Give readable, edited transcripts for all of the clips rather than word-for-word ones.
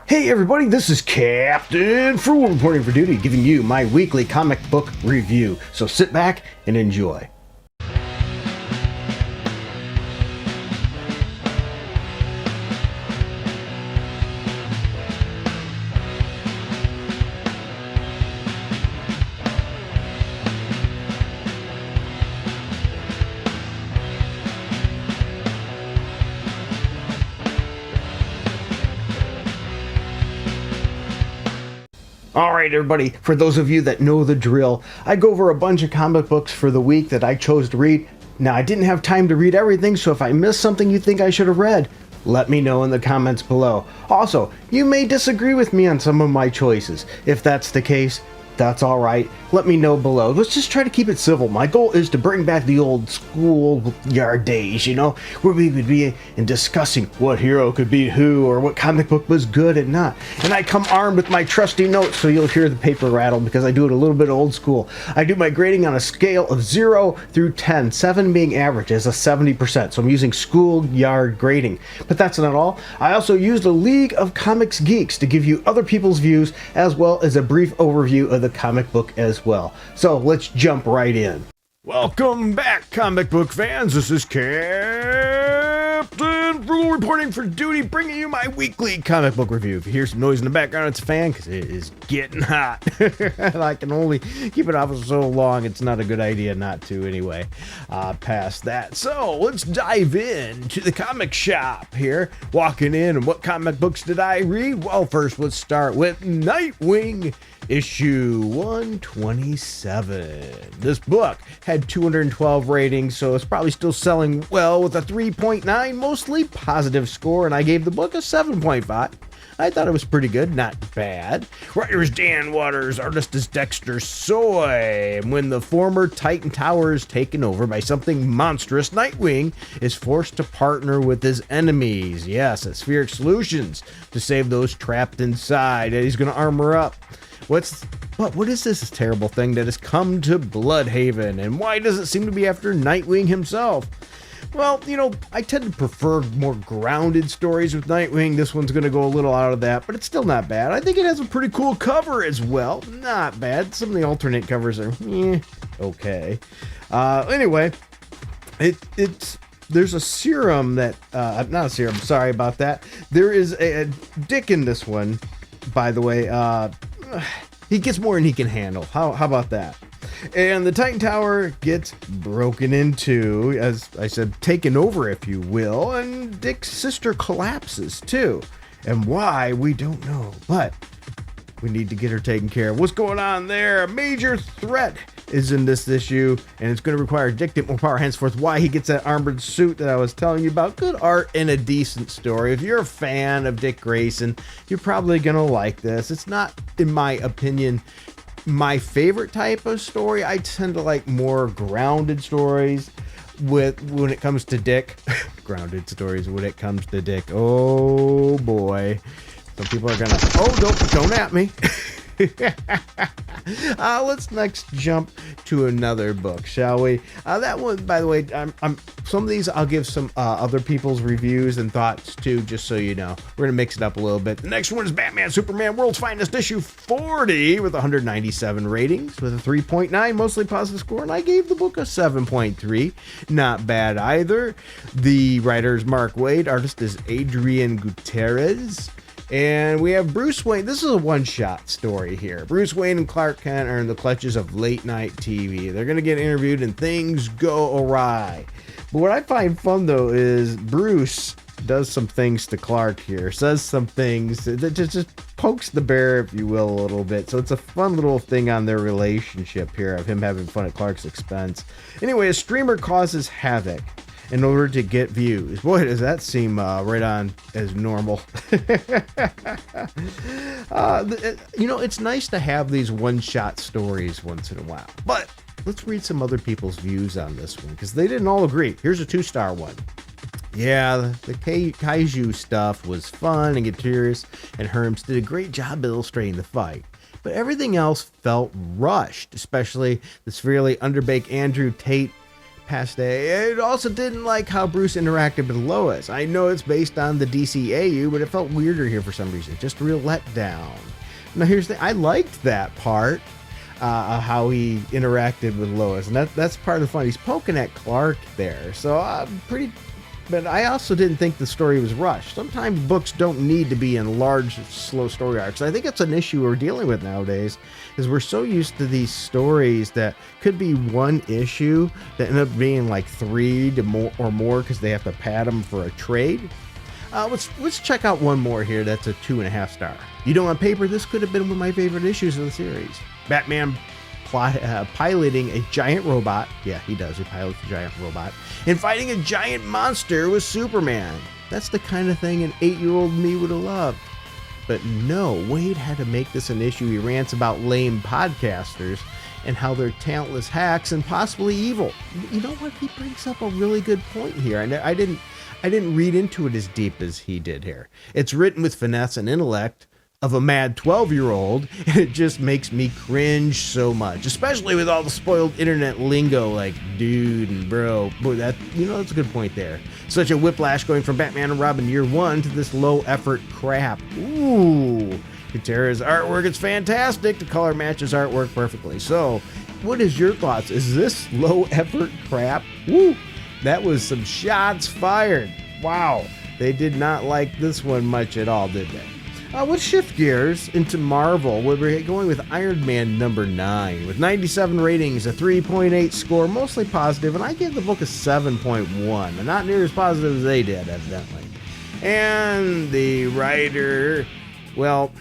Hey everybody, this is Captain Fool reporting for duty, giving you my weekly comic book review. So sit back and enjoy. Alright everybody, for those of you that know the drill, I go over a bunch of comic books for the week that I chose to read. Now I didn't have time to read everything, so if I missed something you think I should have read, let me know in the comments below. Also, you may disagree with me on some of my choices. If that's the case, that's alright. Let me know below. Let's just try to keep it civil. My goal is to bring back the old schoolyard days, where we would be in discussing what hero could beat who or what comic book was good and not. And I come armed with my trusty notes, so you'll hear the paper rattle because I do it a little bit old school. I do my grading on a scale of 0 through 10, 7 being average as a 70%. So I'm using schoolyard grading. But that's not all. I also used a League of Comics Geeks to give you other people's views as well as a brief overview of the comic book as well. So let's jump right in. Welcome back, comic book fans. This is Captain Fool reporting for duty, bringing you my weekly comic book review. If you hear some noise in the background, it's a fan because it is getting hot. And I can only keep it off for so long. It's not a good idea not to anyway. Past that. So let's dive in to the comic shop here. Walking in, and what comic books did I read? Well, first let's start with Nightwing, issue 127. This book had 212 ratings, so it's probably still selling well with a 3.9, mostly positive score, and I gave the book a 7.5. I thought it was pretty good, not bad. Writer is Dan Waters, artist is Dexter Soy. And when the former Titan Tower is taken over by something monstrous, Nightwing is forced to partner with his enemies. Yes, at Spheric Solutions, to save those trapped inside, and he's going to armor up. What is this terrible thing that has come to Bloodhaven, and why does it seem to be after Nightwing himself? Well, I tend to prefer more grounded stories with Nightwing. This one's going to go a little out of that, but it's still not bad. I think it has a pretty cool cover as well. Not bad. Some of the alternate covers are, okay. Anyway, there's a serum that, not a serum, sorry about that. There is a Dick in this one, by the way. He gets more than he can handle. How about that? And the Titan Tower gets broken into, as I said, taken over, if you will, and Dick's sister collapses too. And why, we don't know, but we need to get her taken care of. What's going on there? A major threat is in this issue, and it's going to require Dick to get more power, henceforth why he gets that armored suit that I was telling you about. Good art and a decent story. If you're a fan of Dick Grayson, you're probably going to like this. It's not, in my opinion, my favorite type of story. I tend to like more grounded stories when it comes to Dick. Grounded stories when it comes to Dick. Oh boy. Some people are gonna, don't at me. Let's next jump to another book, shall we? That one, by the way, some of these I'll give some other people's reviews and thoughts too, just so you know. We're gonna mix it up a little bit. The next one is Batman Superman World's Finest, issue 40, with 197 ratings, with a 3.9, mostly positive score, and I gave the book a 7.3. Not bad either. The writer is Mark Waid, artist is Adrian Gutierrez. And we have Bruce Wayne. This is a one-shot story here. Bruce Wayne and Clark Kent are in the clutches of late-night TV. They're going to get interviewed and things go awry. But what I find fun, though, is Bruce does some things to Clark here. Says some things that just pokes the bear, if you will, a little bit. So it's a fun little thing on their relationship here of him having fun at Clark's expense. Anyway, a streamer causes havoc in order to get views. Boy, does that seem right on as normal. It's nice to have these one-shot stories once in a while. But let's read some other people's views on this one, because they didn't all agree. Here's a 2-star one. Yeah, the kaiju stuff was fun, and Gutierrez and Herms did a great job illustrating the fight. But everything else felt rushed, especially the severely underbaked Andrew Tate Paste. It also didn't like how Bruce interacted with Lois. I know it's based on the DCAU, but it felt weirder here for some reason. Just a real letdown. Now here's the I liked that part, how he interacted with Lois, and that's part of the fun. He's poking at Clark there, so but I also didn't think the story was rushed. Sometimes books don't need to be in large, slow story arcs. I think it's an issue we're dealing with nowadays, is we're so used to these stories that could be one issue that end up being like 3 to more because they have to pad them for a trade. Let's check out one more here that's a 2.5 star. You know, on paper, this could have been one of my favorite issues of the series. Batman piloting a giant robot. Yeah, he does. He pilots a giant robot. And fighting a giant monster with Superman. That's the kind of thing an 8-year-old me would have loved. But no, Wade had to make this an issue. He rants about lame podcasters and how they're talentless hacks and possibly evil. You know what? He brings up a really good point here. I didn't read into it as deep as he did here. It's written with finesse and intellect of a mad 12-year-old, and it just makes me cringe so much, especially with all the spoiled internet lingo like dude and bro. Boy, that's a good point there. Such a whiplash going from Batman and Robin Year 1 to this low effort crap. Ooh, Gutierrez's artwork is fantastic. The color matches artwork perfectly. So, what is your thoughts? Is this low effort crap? Woo, that was some shots fired. Wow, they did not like this one much at all, did they? Let's shift gears into Marvel, where we're going with Iron Man number 9. With 97 ratings, a 3.8 score, mostly positive, and I gave the book a 7.1, and not near as positive as they did, evidently. And the writer, well,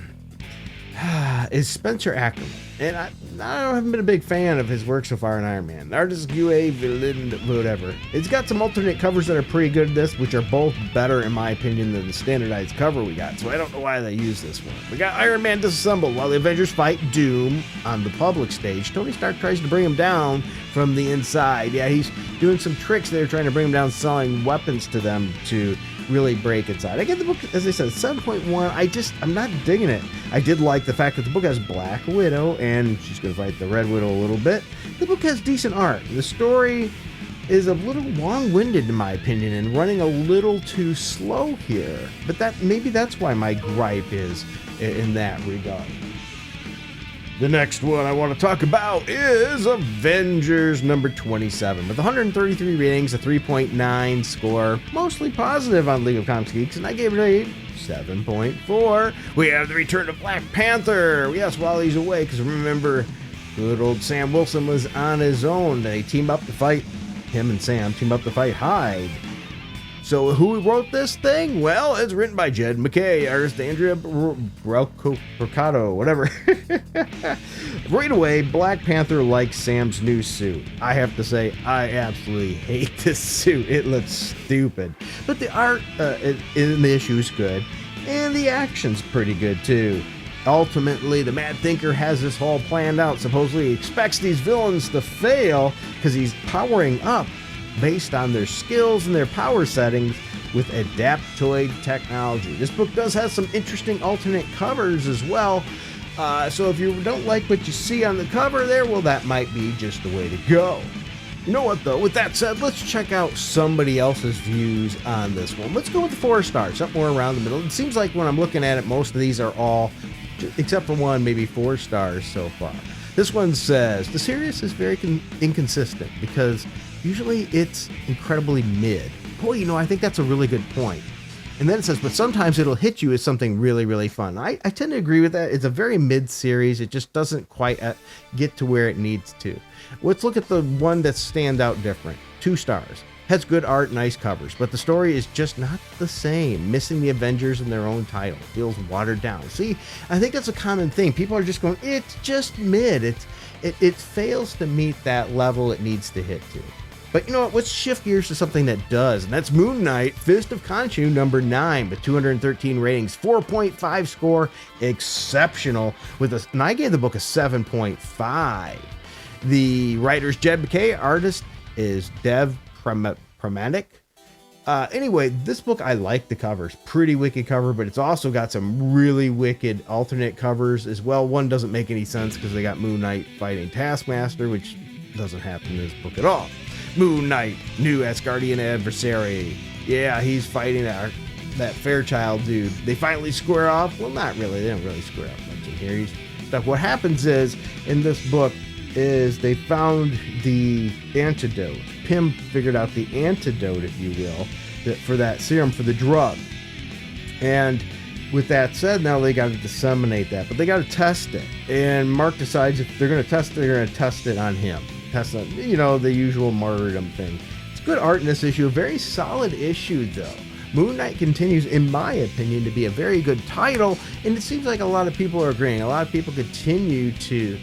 is Spencer Ackerman. And I haven't been a big fan of his work so far in Iron Man. The artist UA, villain, whatever. It's got some alternate covers that are pretty good at this, which are both better, in my opinion, than the standardized cover we got. So I don't know why they use this one. We got Iron Man disassembled while the Avengers fight Doom on the public stage. Tony Stark tries to bring him down from the inside. Yeah, he's doing some tricks there, trying to bring him down, selling weapons to them to really break inside. I get the book, as I said, 7.1. I'm not digging it. I did like the fact that the book has Black Widow, and she's going to fight the Red Widow a little bit. The book has decent art. The story is a little long-winded, in my opinion, and running a little too slow here. But maybe that's why my gripe is in that regard. The next one I want to talk about is Avengers number 27. With 133 ratings, a 3.9 score, mostly positive on League of Comics Geeks, and I gave it a 7.4. We have the return of Black Panther. Yes, while he's away, because remember, good old Sam Wilson was on his own. They team up to fight, him and Sam team up to fight Hyde. So who wrote this thing? Well, it's written by Jed McKay, artist Andrea Brocado, whatever. Right away, Black Panther likes Sam's new suit. I have to say, I absolutely hate this suit. It looks stupid. But the art in the issue is good, and the action's pretty good too. Ultimately, the Mad Thinker has this all planned out. Supposedly he expects these villains to fail because he's powering up based on their skills and their power settings with adaptoid technology. This book does have some interesting alternate covers as well. So if you don't like what you see on the cover there, well, that might be just the way to go. You know what, though? With that said, let's check out somebody else's views on this one. Let's go with the 4 stars, somewhere around the middle. It seems like when I'm looking at it, most of these are all, except for one, maybe 4 stars so far. This one says, the series is very inconsistent because usually it's incredibly mid. Boy, I think that's a really good point. And then it says, but sometimes it'll hit you as something really, really fun. I tend to agree with that. It's a very mid series. It just doesn't quite get to where it needs to. Let's look at the one that stands out different. 2 stars. Has good art, nice covers, but the story is just not the same. Missing the Avengers in their own title. Feels watered down. See, I think that's a common thing. People are just going, it's just mid. It fails to meet that level it needs to hit to. But you know what? Let's shift gears to something that does, and that's Moon Knight, Fist of Khonshu, number 9, with 213 ratings, 4.5 score, exceptional. And I gave the book a 7.5. The writer's Jed McKay, artist is Dev Pramanik. Anyway, this book, I like the covers. Pretty wicked cover, but it's also got some really wicked alternate covers as well. One doesn't make any sense because they got Moon Knight fighting Taskmaster, which doesn't happen in this book at all. Moon Knight, new Asgardian adversary. Yeah, he's fighting that Fairchild dude. They finally square off. Well, not really. They don't really square off much in here. What happens is, in this book, is they found the antidote. Pym figured out the antidote, if you will, for that serum, for the drug. And with that said, now they got to disseminate that, but they got to test it. And Mark decides if they're going to test it, they're going to test it on him. Test on, the usual martyrdom thing. It's good art in this issue. A very solid issue, though. Moon Knight continues, in my opinion, to be a very good title, and it seems like a lot of people are agreeing. A lot of people continue to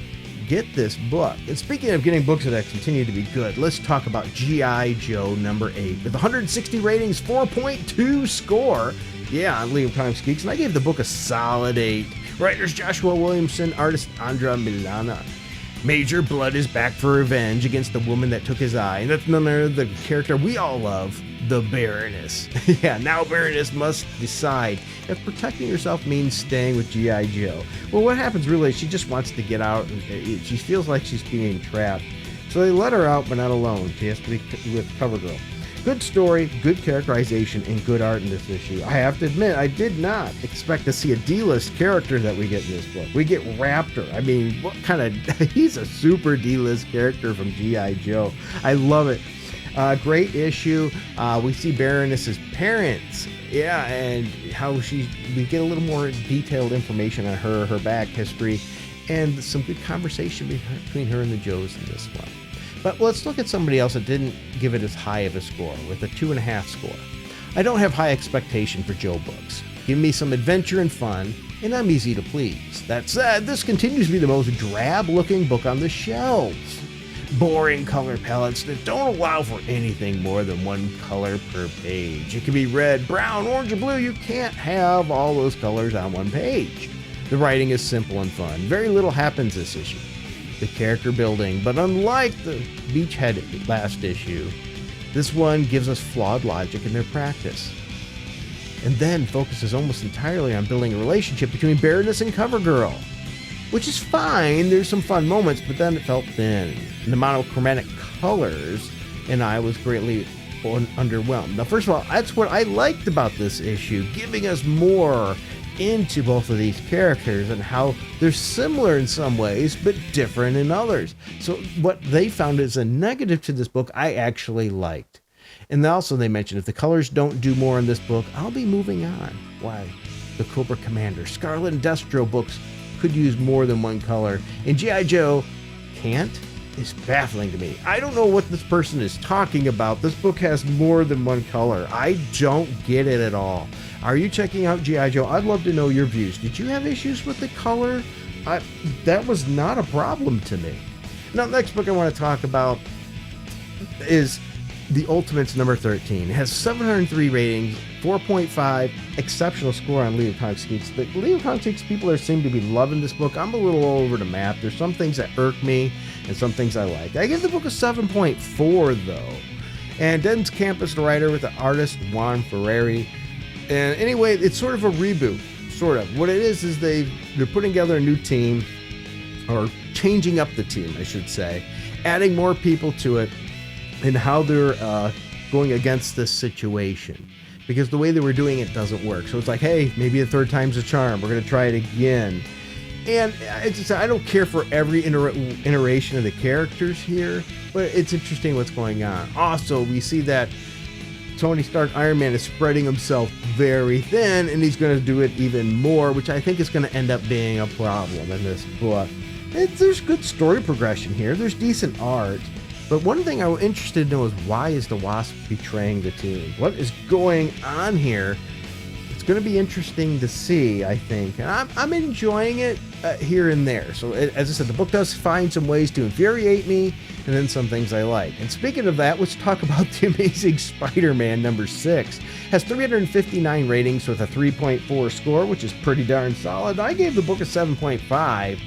get this book. And speaking of getting books that continue to be good, let's talk about G.I. Joe number 8 with 160 ratings, 4.2 score. Yeah, on League of Comics Geeks, and I gave the book a solid 8. Writers Joshua Williamson, artist Andra Milana. Major Blood is back for revenge against the woman that took his eye, and that's none other than the character we all love, the Baroness. Yeah, now Baroness must decide if protecting herself means staying with G.I. Joe. Well, what happens really is she just wants to get out, and she feels like she's being trapped. So they let her out, but not alone. She has to be with CoverGirl. Good story, good characterization, and good art in this issue. I have to admit, I did not expect to see a D-list character that we get in this book. We get Raptor. I mean, what kind of... He's a super D-list character from G.I. Joe. I love it. Great issue. We see Baroness's parents. Yeah, and how we get a little more detailed information on her back history, and some good conversation between her and the Joes in this one. But let's look at somebody else that didn't give it as high of a score, with a 2.5 score. I don't have high expectation for Joe books. Give me some adventure and fun, and I'm easy to please. That said, this continues to be the most drab-looking book on the shelves. Boring color palettes that don't allow for anything more than one color per page. It can be red, brown, orange, or blue. You can't have all those colors on one page. The writing is simple and fun. Very little happens this issue. The character building, but unlike the Beachhead last issue, this one gives us flawed logic in their practice, and then focuses almost entirely on building a relationship between Baroness and CoverGirl, which is fine. There's some fun moments, but then it felt thin. And the monochromatic colors, and I was greatly underwhelmed. Now, first of all, that's what I liked about this issue, giving us more into both of these characters and how they're similar in some ways but different in others. So what they found as a negative to this book, I actually liked. And also they mentioned if the colors don't do more in this book, I'll be moving on. Why? The Cobra Commander, Scarlet and Destro books could use more than one color, and G.I. Joe can't, is baffling to me. I don't know what this person is talking about. This book has more than one color. I don't get it at all. Are you checking out G.I. Joe? I'd love to know your views. Did you have issues with the color? That was not a problem to me. Now, the next book I want to talk about is The Ultimates number 13. It has 703 ratings, 4.5, exceptional score on League of Comics Geeks. The League of Comics Geeks people seem to be loving this book. I'm a little all over the map. There's some things that irk me and some things I like. I give the book a 7.4 though. And Den's Campus, the writer, with the artist Juan Ferreri. And anyway, it's sort of a reboot, sort of. What it is they're putting together a new team, or changing up the team, I should say, adding more people to it, and how they're going against this situation. Because the way they were doing it doesn't work. So it's like, hey, maybe a third time's a charm. We're going to try it again. And I don't care for every iteration of the characters here, but it's interesting what's going on. Also, we see that Tony Stark Iron Man is spreading himself very thin, and he's going to do it even more, which I think is going to end up being a problem in this book. There's good story progression here. There's decent art. But one thing I'm interested to know is, why is the Wasp betraying the team? What is going on here? It's going to be interesting to see, I think. And I'm enjoying it here and there. So as I said, the book does find some ways to infuriate me, and then some things I like. And speaking of that, let's talk about The Amazing Spiderman number 6. Has 359 ratings with a 3.4 score, which is pretty darn solid. I gave the book a 7.5,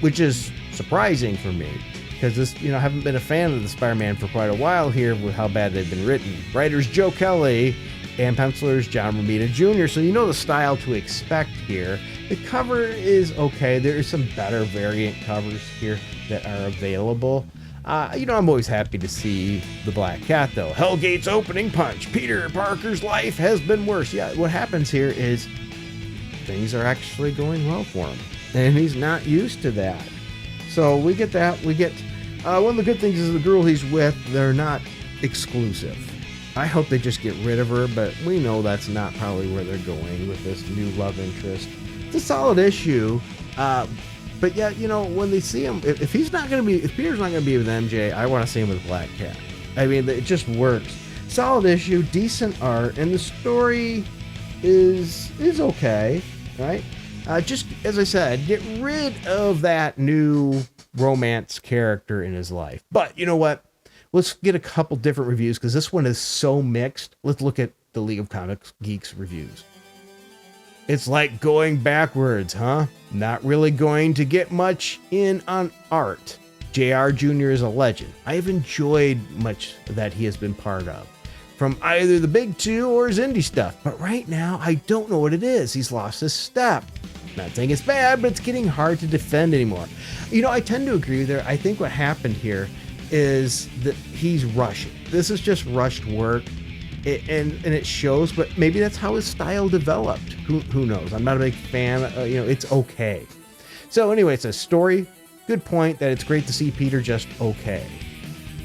which is surprising for me, because this, I haven't been a fan of the Spider-Man for quite a while here with how bad they've been written. Writers Joe Kelly and pencilers John Romita Jr., so you know the style to expect here. The cover is okay. There is some better variant covers here that are available. I'm always happy to see the Black Cat, though. Hellgate's opening punch. Peter Parker's life has been worse. Yeah, what happens here is things are actually going well for him, and he's not used to that. So we get that. We get one of the good things is the girl he's with, they're not exclusive. I hope they just get rid of her, but we know that's not probably where they're going with this new love interest. It's a solid issue, but yeah, when they see him, if Peter's not going to be with MJ, I want to see him with Black Cat. I mean, it just works. Solid issue, decent art, and the story is okay, right? Just as I said, get rid of that new romance character in his life. But you know what? Let's get a couple different reviews because this one is so mixed. Let's look at the League of Comics Geeks reviews. It's like going backwards, huh? Not really going to get much in on art. JR Jr. is a legend. I have enjoyed much that he has been part of, from either the big two or his indie stuff. But right now, I don't know what it is. He's lost his step. Not saying it's bad, but it's getting hard to defend anymore. I tend to agree there. I think what happened here is that he's rushing. This is just rushed work, and it shows, but maybe that's how his style developed. Who knows? I'm not a big fan. It's okay. So anyway, it's a story. Good point that it's great to see Peter just okay.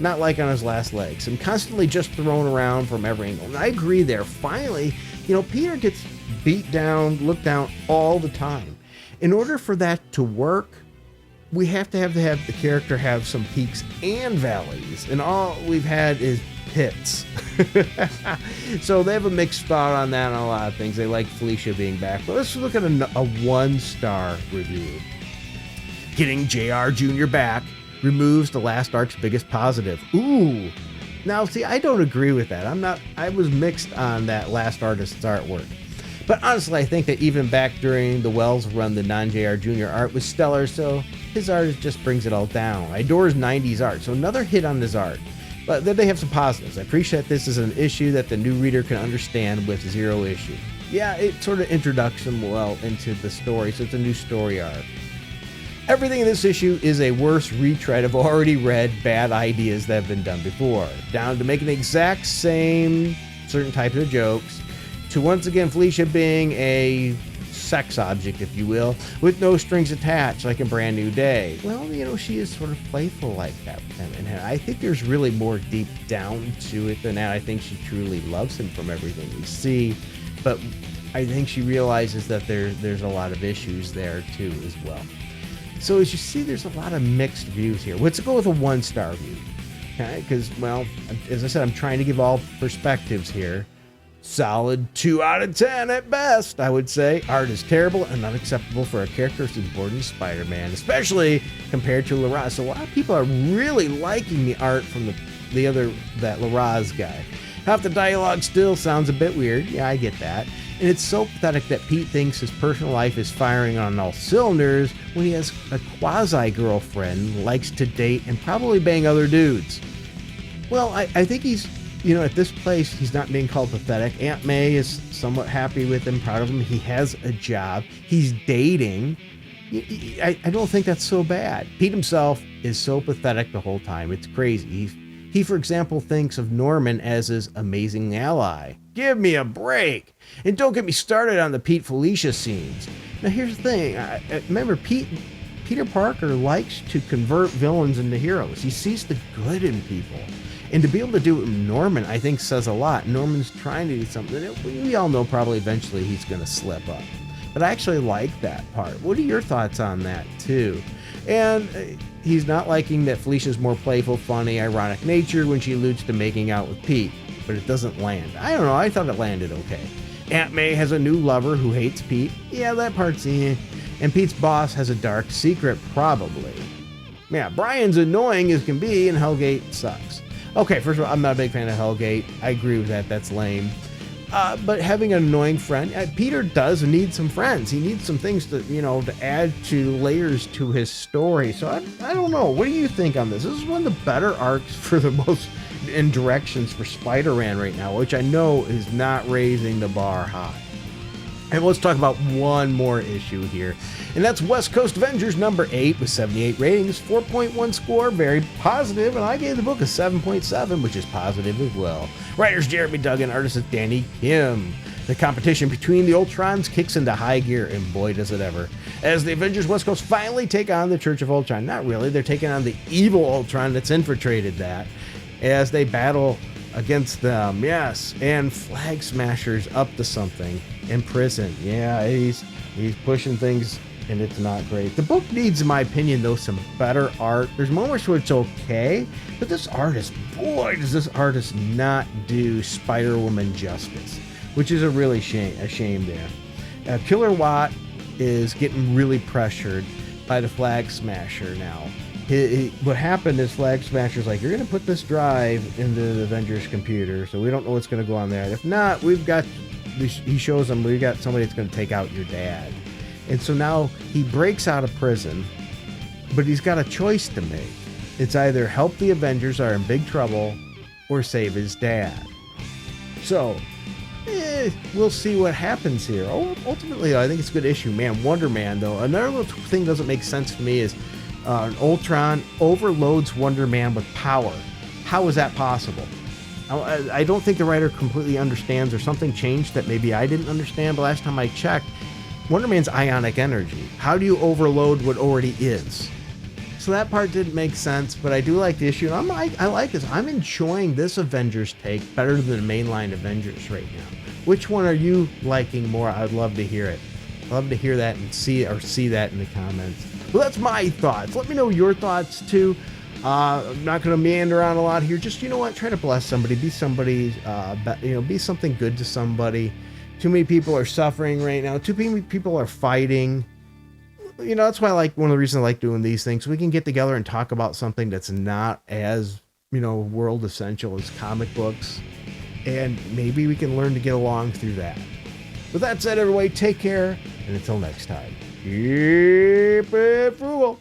Not like on his last legs and constantly just thrown around from every angle. And I agree there. Finally, Peter gets beat down, looked down all the time. In order for that to work, we have to have the character have some peaks and valleys, and all we've had is pits. So they have a mixed thought on that on a lot of things. They like Felicia being back, but let's look at a 1-star review. Getting JR Jr. back removes the last arc's biggest positive. Ooh. Now, see, I don't agree with that. I was mixed on that last artist's artwork. But honestly, I think that even back during the Wells run, the non-JR Jr. art was stellar, so his art just brings it all down. I adore his 90s art, so another hit on his art. But then they have some positives. I appreciate this is an issue that the new reader can understand with zero issue. Yeah, it sort of introduced him well into the story, so it's a new story arc. Everything in this issue is a worse retread of already read bad ideas that have been done before, down to making the exact same certain types of jokes, to once again Felicia being a sex object, if you will, with no strings attached like in Brand New Day. Well, she is sort of playful like that. And I think there's really more deep down to it than that. I think she truly loves him from everything we see, but I think she realizes that there's a lot of issues there too as well. So as you see, there's a lot of mixed views here. Let's go with a 1-star view. Okay, because, well, as I said, I'm trying to give all perspectives here. Solid 2 out of 10 at best, I would say. Art is terrible and unacceptable for a character as important as Spider-Man, especially compared to Larraz. So a lot of people are really liking the art from that Larraz guy. Half the dialogue still sounds a bit weird. Yeah, I get that. And it's so pathetic that Pete thinks his personal life is firing on all cylinders when he has a quasi-girlfriend, likes to date, and probably bang other dudes. Well, I think he's, at this place, he's not being called pathetic. Aunt May is somewhat happy with him, proud of him. He has a job. He's dating. I don't think that's so bad. Pete himself is so pathetic the whole time. It's crazy. He, for example, thinks of Norman as his amazing ally. Give me a break. And don't get me started on the Pete Felicia scenes. Now, here's the thing. Remember, Peter Parker likes to convert villains into heroes. He sees the good in people. And to be able to do it with Norman, I think, says a lot. Norman's trying to do something. We all know probably eventually he's going to slip up. But I actually like that part. What are your thoughts on that, too? And he's not liking that Felicia's more playful, funny, ironic nature when she alludes to making out with Pete. But it doesn't land. I don't know. I thought it landed okay. Aunt May has a new lover who hates Pete. Yeah, that part's And Pete's boss has a dark secret, probably. Yeah, Brian's annoying as can be, and Hellgate sucks. Okay, first of all, I'm not a big fan of Hellgate. I agree with that. That's lame. But having an annoying friend, Peter does need some friends. He needs some things to add to layers to his story. So I don't know. What do you think on this? This is one of the better arcs for the most in directions for Spider-Man right now, which I know is not raising the bar high. And let's talk about one more issue here, and that's West Coast Avengers number 8 with 78 ratings, 4.1 score, very positive, and I gave the book a 7.7, which is positive as well. Writers Jeremy Duggan, artist is Danny Kim. The competition between the Ultrons kicks into high gear, and boy does it ever. As the Avengers West Coast finally take on the Church of Ultron. Not really, they're taking on the evil Ultron that's infiltrated that, as they battle against them, yes, and Flag Smasher's up to something in prison. Yeah, he's pushing things, and it's not great. The book needs, in my opinion, though, some better art. There's moments where it's okay, but this artist, boy, does this artist not do Spider-Woman justice, which is a really shame there. Killer Watt is getting really pressured by the Flag Smasher now. What happened is Flag Smasher's like, you're going to put this drive into the Avengers computer, so we don't know what's going to go on there. If not, he shows them, we've got somebody that's going to take out your dad. And so now he breaks out of prison, but he's got a choice to make. It's either help the Avengers are in big trouble or save his dad. So, we'll see what happens here. Ultimately, I think it's a good issue. Man, Wonder Man, though, another little thing doesn't make sense to me is Ultron overloads Wonder Man with power. How is that possible? I don't think the writer completely understands, or something changed that maybe I didn't understand, but last time I checked, Wonder Man's ionic energy. How do you overload what already is? So that part didn't make sense, but I do like the issue. And I like this. I'm enjoying this Avengers take better than the mainline Avengers right now. Which one are you liking more? I'd love to hear it. I'd love to hear that and see that in the comments. Well, that's my thoughts. Let me know your thoughts too. I'm not going to meander around a lot here. Just, you know what? Try to bless somebody. Be somebody, be something good to somebody. Too many people are suffering right now. Too many people are fighting. You know, that's why one of the reasons I like doing these things. We can get together and talk about something that's not as, world essential as comic books. And maybe we can learn to get along through that. With that said, everybody, take care. And until next time, keep it frugal.